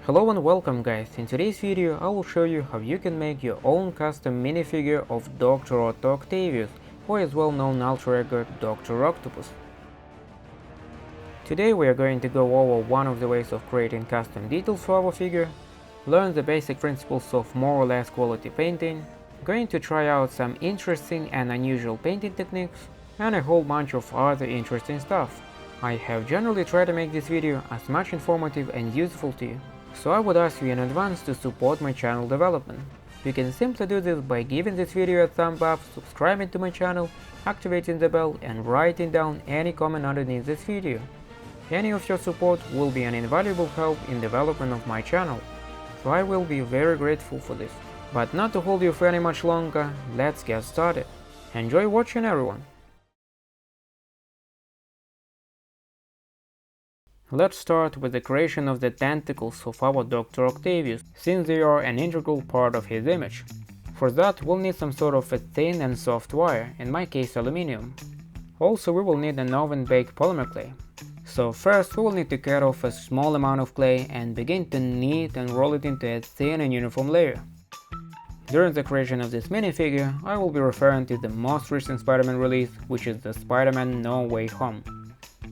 Hello and welcome guys, in today's video I will show you how you can make your own custom minifigure of Dr. Otto Octavius, or his well-known alter ego Dr. Octopus. Today we are going to go over one of the ways of creating custom details for our figure, learn the basic principles of more or less quality painting, going to try out some interesting and unusual painting techniques, and a whole bunch of other interesting stuff. I have generally tried to make this video as much informative and useful to you, so I would ask you in advance to support my channel development. You can simply do this by giving this video a thumb up, subscribing to my channel, activating the bell and writing down any comment underneath this video. Any of your support will be an invaluable help in development of my channel, so I will be very grateful for this. But not to hold you for any much longer, let's get started. Enjoy watching everyone! Let's start with the creation of the tentacles of our Dr. Octavius, since they are an integral part of his image. For that we'll need some sort of a thin and soft wire, in my case aluminium. Also we will need an oven-baked polymer clay. So first we will need to cut off a small amount of clay and begin to knead and roll it into a thin and uniform layer. During the creation of this minifigure, I will be referring to the most recent Spiderman release, which is the Spiderman No Way Home.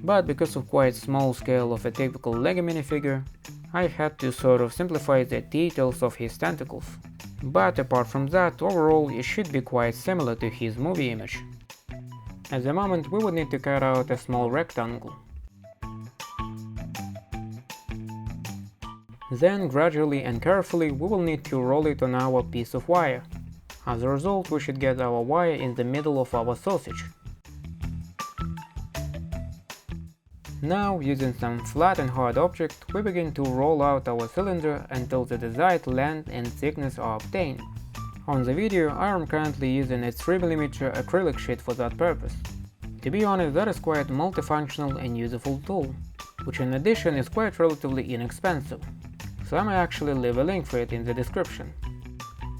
But because of quite small scale of a typical LEGO minifigure, I had to sort of simplify the details of his tentacles. But apart from that, overall it should be quite similar to his movie image. At the moment we would need to cut out a small rectangle. Then gradually and carefully we will need to roll it on our piece of wire. As a result we should get our wire in the middle of our sausage. Now, using some flat and hard object, we begin to roll out our cylinder until the desired length and thickness are obtained. On the video, I am currently using a 3mm acrylic sheet for that purpose. To be honest, that is quite a multifunctional and useful tool, which in addition is quite relatively inexpensive, so I may actually leave a link for it in the description.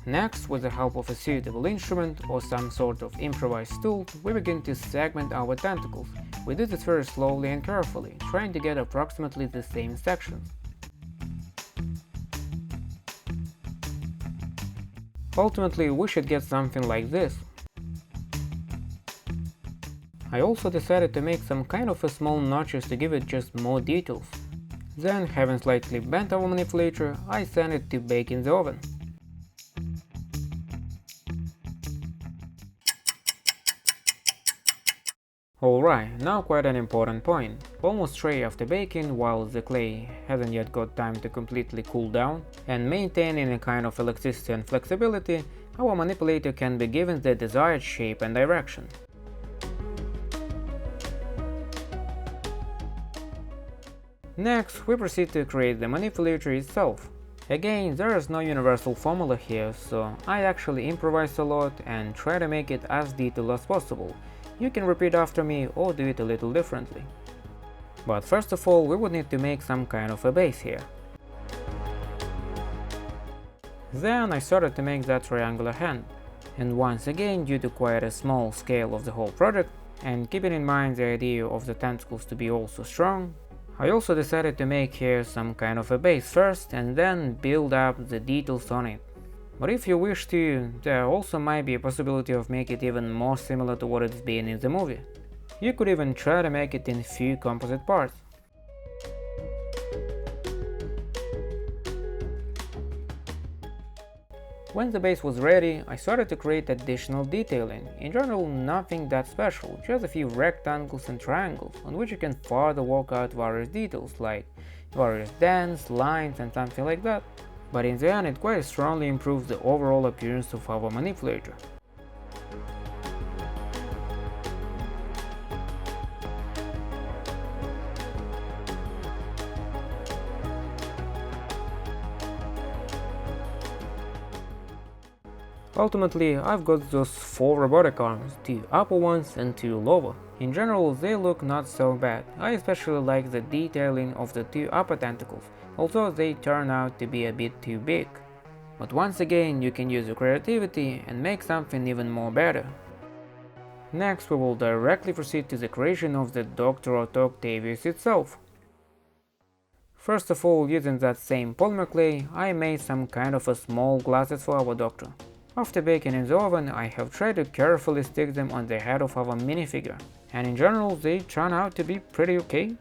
Next, with the help of a suitable instrument or some sort of improvised tool, we begin to segment our tentacles. We do this very slowly and carefully, trying to get approximately the same sections. Ultimately, we should get something like this. I also decided to make some kind of a small notches to give it just more details. Then, having slightly bent our manipulator, I sent it to bake in the oven. Alright, now quite an important point. Almost straight after baking, while the clay hasn't yet got time to completely cool down, and maintaining a kind of elasticity and flexibility, our manipulator can be given the desired shape and direction. Next, we proceed to create the manipulator itself. Again, there is no universal formula here, so I actually improvise a lot and try to make it as detailed as possible. You can repeat after me or do it a little differently. But first of all, we would need to make some kind of a base here. Then I started to make that triangular hand. And once again, due to quite a small scale of the whole project, and keeping in mind the idea of the tentacles to be also strong, I also decided to make here some kind of a base first and then build up the details on it. But if you wish to, there also might be a possibility of making it even more similar to what it's been in the movie. You could even try to make it in few composite parts. When the base was ready, I started to create additional detailing. In general, nothing that special, just a few rectangles and triangles, on which you can further work out various details like various dents, lines and something like that. But in the end it quite strongly improves the overall appearance of our manipulator. Ultimately, I've got those 4 robotic arms, 2 upper ones and 2 lower. In general, they look not so bad. I especially like the detailing of the 2 upper tentacles, although they turn out to be a bit too big. But once again, you can use your creativity and make something even more better. Next, we will directly proceed to the creation of the Dr. Otto Octavius itself. First of all, using that same polymer clay, I made some kind of a small glasses for our doctor. After baking in the oven, I have tried to carefully stick them on the head of our minifigure, and in general they turn out to be pretty okay.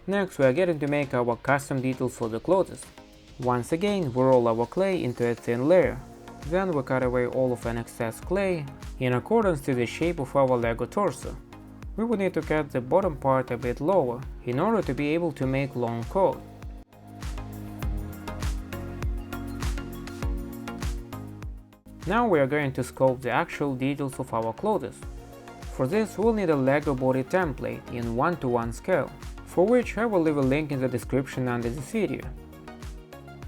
Next we are getting to make our custom details for the clothes. Once again we roll our clay into a thin layer, then we cut away all of an excess clay in accordance to the shape of our Lego torso. We will need to cut the bottom part a bit lower in order to be able to make long coat. Now we are going to sculpt the actual details of our clothes. For this we'll need a Lego body template in 1:1 scale, for which I will leave a link in the description under this video.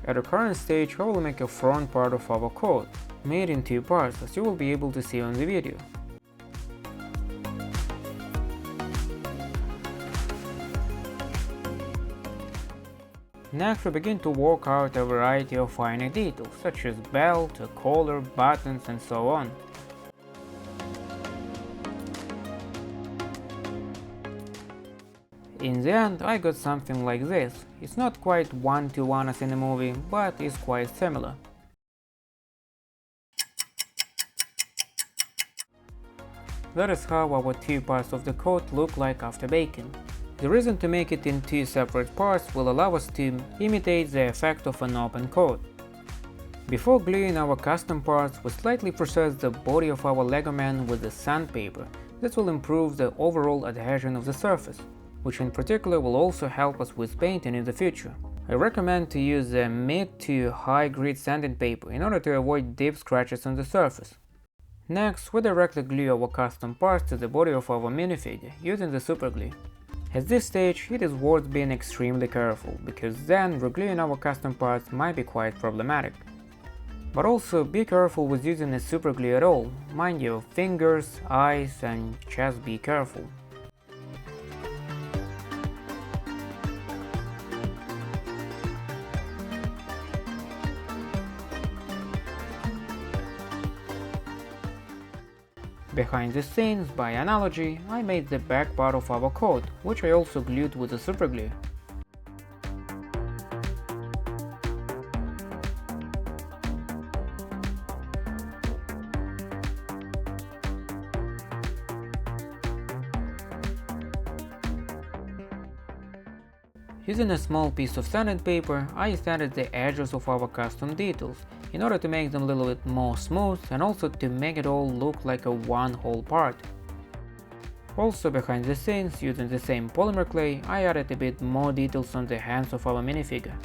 At the current stage I will make a front part of our coat, made in 2 parts as you will be able to see on the video. Next we begin to work out a variety of finer details, such as belt, a collar, buttons and so on. In the end I got something like this. It's not quite 1:1 as in the movie, but it's quite similar. That is how our 2 parts of the coat look like after baking. The reason to make it in 2 separate parts will allow us to imitate the effect of an open coat. Before gluing our custom parts, we slightly process the body of our Lego man with the sandpaper. This will improve the overall adhesion of the surface, which in particular will also help us with painting in the future. I recommend to use the mid to high grit sanding paper in order to avoid deep scratches on the surface. Next, we directly glue our custom parts to the body of our minifigure using the super glue. At this stage, it is worth being extremely careful, because then regluing our custom parts might be quite problematic. But also be careful with using the super glue at all, mind your fingers, eyes, and just be careful. Behind the scenes, by analogy, I made the back part of our coat, which I also glued with the super glue. Using a small piece of sanding paper, I sanded the edges of our custom details, in order to make them a little bit more smooth and also to make it all look like a one whole part. Also behind the scenes, using the same polymer clay, I added a bit more details on the hands of our minifigure.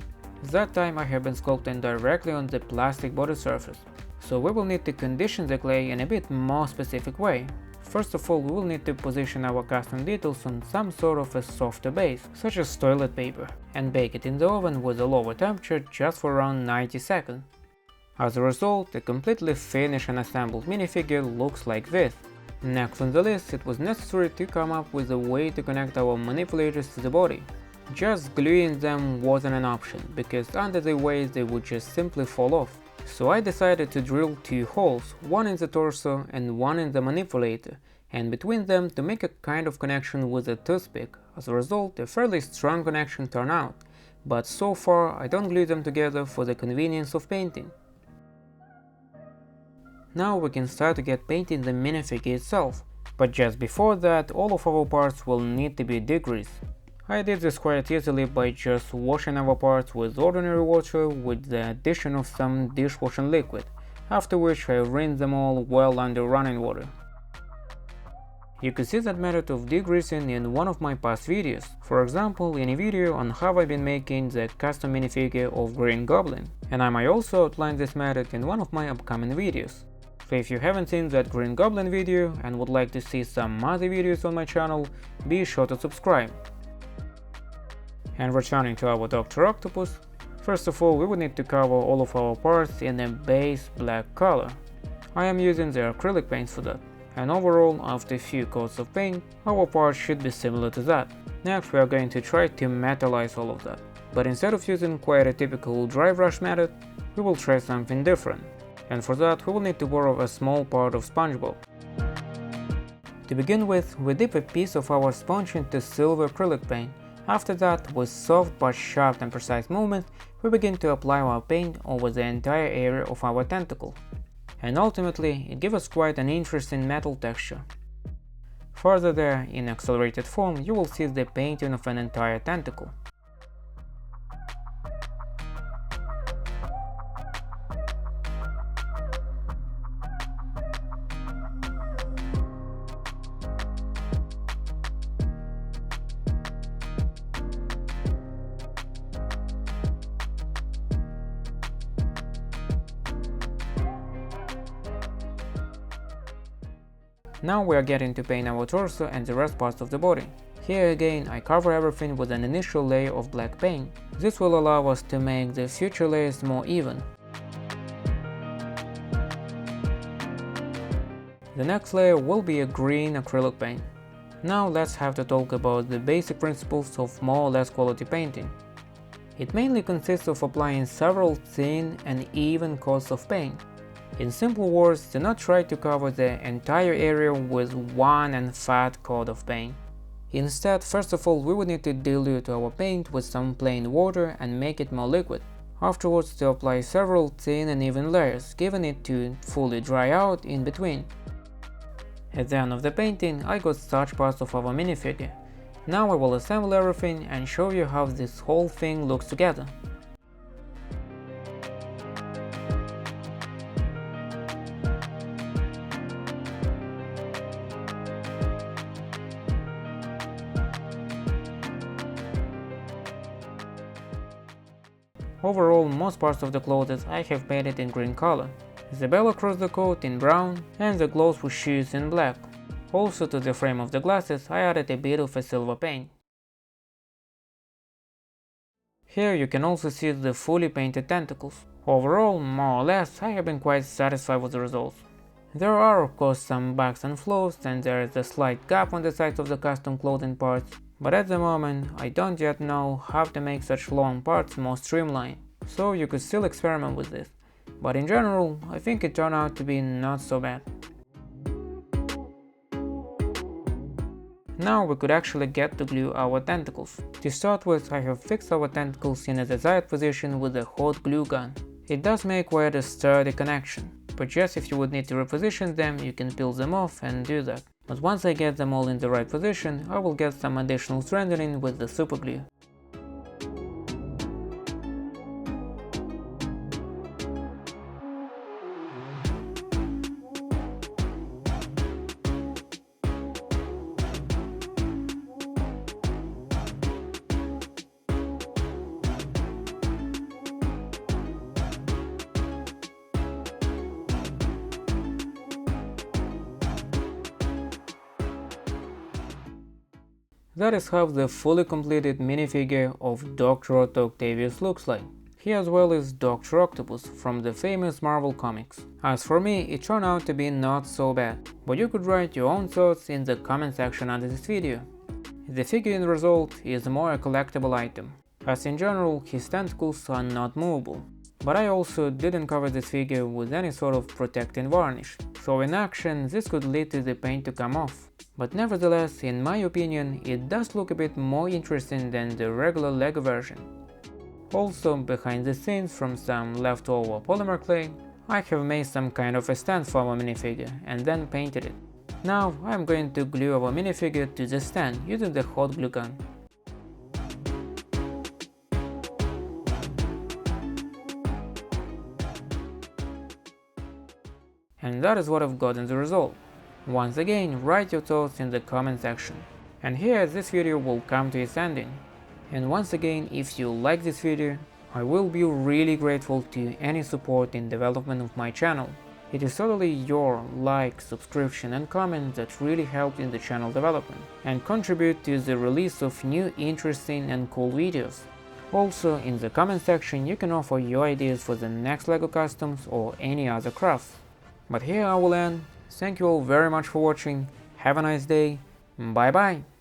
That time I have been sculpting directly on the plastic body surface, so we will need to condition the clay in a bit more specific way. First of all, we will need to position our custom details on some sort of a softer base, such as toilet paper, and bake it in the oven with a lower temperature just for around 90 seconds. As a result, a completely finished and assembled minifigure looks like this. Next on the list, it was necessary to come up with a way to connect our manipulators to the body. Just gluing them wasn't an option, because under the weight they would just simply fall off. So I decided to drill 2 holes, one in the torso and one in the manipulator, and between them to make a kind of connection with a toothpick. As a result, a fairly strong connection turned out, but so far I don't glue them together for the convenience of painting. Now we can start to get painting the minifigure itself, but just before that all of our parts will need to be degreased. I did this quite easily by just washing our parts with ordinary water with the addition of some dishwashing liquid, after which I rinsed them all well under running water. You can see that method of degreasing in one of my past videos, for example in a video on how I've been making the custom minifigure of Green Goblin, and I might also outline this method in one of my upcoming videos. So if you haven't seen that Green Goblin video and would like to see some other videos on my channel, be sure to subscribe. And returning to our Dr. Octopus, first of all we would need to cover all of our parts in a base black color. I am using the acrylic paints for that, and overall after a few coats of paint, our parts should be similar to that. Next we are going to try to metallize all of that, but instead of using quite a typical dry brush method, we will try something different. And for that we will need to borrow a small part of SpongeBob. To begin with, we dip a piece of our sponge into silver acrylic paint, After that, with soft but sharp and precise movements, we begin to apply our paint over the entire area of our tentacle. And ultimately, it gives us quite an interesting metal texture. Further there, in accelerated form, you will see the painting of an entire tentacle. Now we are getting to paint our torso and the rest parts of the body. Here again I cover everything with an initial layer of black paint. This will allow us to make the future layers more even. The next layer will be a green acrylic paint. Now let's have to talk about the basic principles of more or less quality painting. It mainly consists of applying several thin and even coats of paint. In simple words, do not try to cover the entire area with one and fat coat of paint. Instead, first of all, we would need to dilute our paint with some plain water and make it more liquid. Afterwards, to apply several thin and even layers, giving it to fully dry out in between. At the end of the painting, I got such parts of our minifigure. Now I will assemble everything and show you how this whole thing looks together. Overall, most parts of the clothes I have painted in green color, the bell across the coat in brown and the gloves with shoes in black. Also to the frame of the glasses I added a bit of a silver paint. Here you can also see the fully painted tentacles. Overall, more or less, I have been quite satisfied with the results. There are of course some bugs and flaws, and there is a slight gap on the sides of the custom clothing parts, but at the moment I don't yet know how to make such long parts more streamlined, so you could still experiment with this, but in general I think it turned out to be not so bad. Now we could actually get to glue our tentacles. To start with, I have fixed our tentacles in a desired position with a hot glue gun. It does make quite a sturdy connection, but just if you would need to reposition them, you can peel them off and do that. But once I get them all in the right position, I will get some additional strengthening with the super glue. That is how the fully completed minifigure of Dr. Otto Octavius looks like. He as well is Dr. Octopus from the famous Marvel comics. As for me, it turned out to be not so bad, but you could write your own thoughts in the comment section under this video. The figure in result is more a collectible item, as in general his tentacles are not movable. But I also didn't cover this figure with any sort of protecting varnish, so in action this could lead to the paint to come off. But nevertheless, in my opinion, it does look a bit more interesting than the regular LEGO version. Also, behind the scenes from some leftover polymer clay, I have made some kind of a stand for our minifigure and then painted it. Now I am going to glue our minifigure to the stand using the hot glue gun. And that is what I've got in the result. Once again, write your thoughts in the comment section. And here this video will come to its ending. And once again, if you like this video, I will be really grateful to any support in development of my channel. It is totally your like, subscription and comment that really help in the channel development and contribute to the release of new interesting and cool videos. Also, in the comment section you can offer your ideas for the next LEGO customs or any other crafts. But here I will end. Thank you all very much for watching, have a nice day, bye bye!